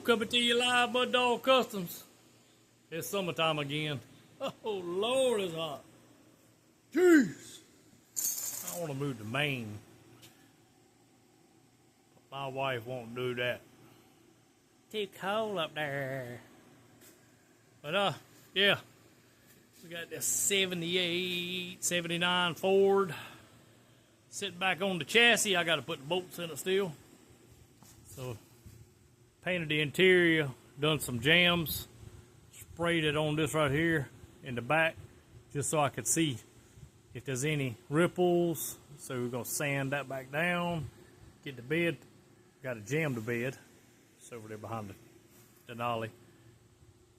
coming to you live, Mud Dog Customs. It's summertime again. Oh, Lord, it's hot. Jeez. I want to move to Maine. But my wife won't do that. Too cold up there. But, yeah. We got this 78, 79 Ford. Sitting back on the chassis. I got to put the bolts in it still. So, painted the interior, done some jams, sprayed it on this right here in the back, just so I could see if there's any ripples. So we're gonna sand that back down, get the bed. Got to jam the bed. It's over there behind the nollie.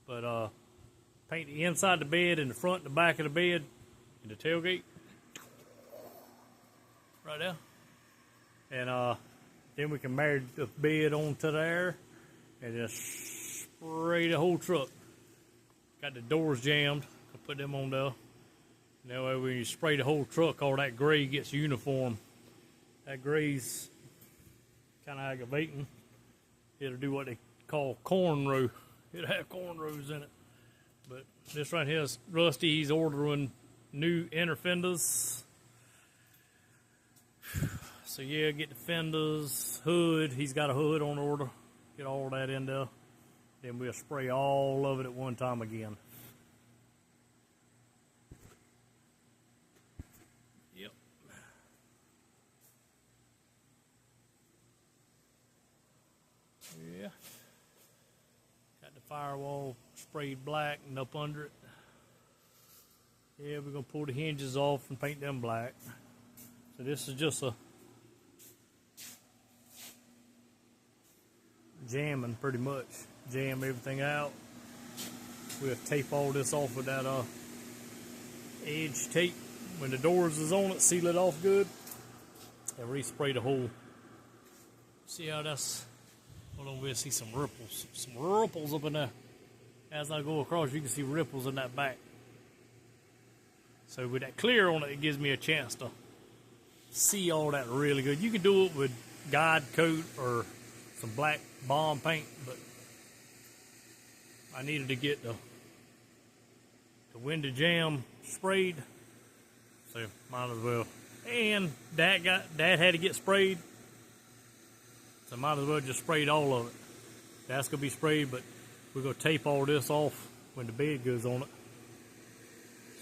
But paint the inside the bed and the front and the back of the bed and the tailgate. Right there. And then we can marry the bed onto there and just spray the whole truck. Got the doors jammed. I'll put them on there. And that way when you spray the whole truck, all that gray gets uniform. That gray's kind of aggravating. It'll do what they call cornrow. It'll have cornrows in it. But this right here is Rusty. He's ordering new inner fenders. So yeah, get the fenders, hood. He's got a hood on order. Get all that in there. Then we'll spray all of it at one time again. Yep. Yeah. Got the firewall sprayed black and up under it. Yeah, we're gonna pull the hinges off and paint them black. So this is just a jamming pretty much. Jam everything out. We'll tape all this off with that edge tape. When the doors is on it, seal it off good. And respray the whole. See how that's, hold on, we'll see some ripples. Some ripples up in there. As I go across, you can see ripples in that back. So with that clear on it, it gives me a chance to see all that really good. You can do it with guide coat or some black bomb paint, but I needed to get the window jam sprayed, so might as well. And Dad had to get sprayed, so might as well just sprayed all of it. That's gonna be sprayed, but we're gonna tape all this off when the bed goes on it,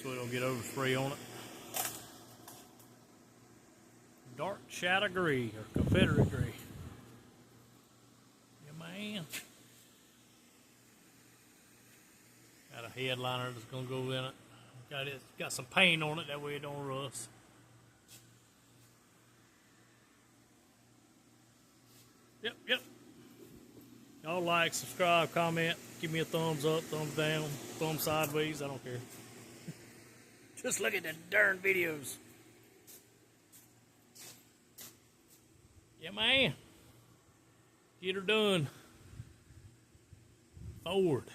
so it don't get overspray on it. Dark shadow gray or Confederate gray. Yeah, man. Got a headliner that's gonna go in it. Got some paint on it, that way it don't rust. Yep. Y'all like, subscribe, comment, give me a thumbs up, thumbs down, thumb sideways, I don't care. Just look at the darn videos. Yeah, man. Get her done. Forward.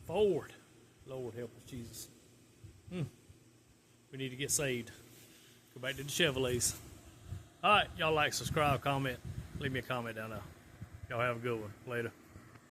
Lord help us, Jesus. We need to get saved. Go back to the Chevrolets. All right, y'all like, subscribe, comment. Leave me a comment down there. Y'all have a good one. Later.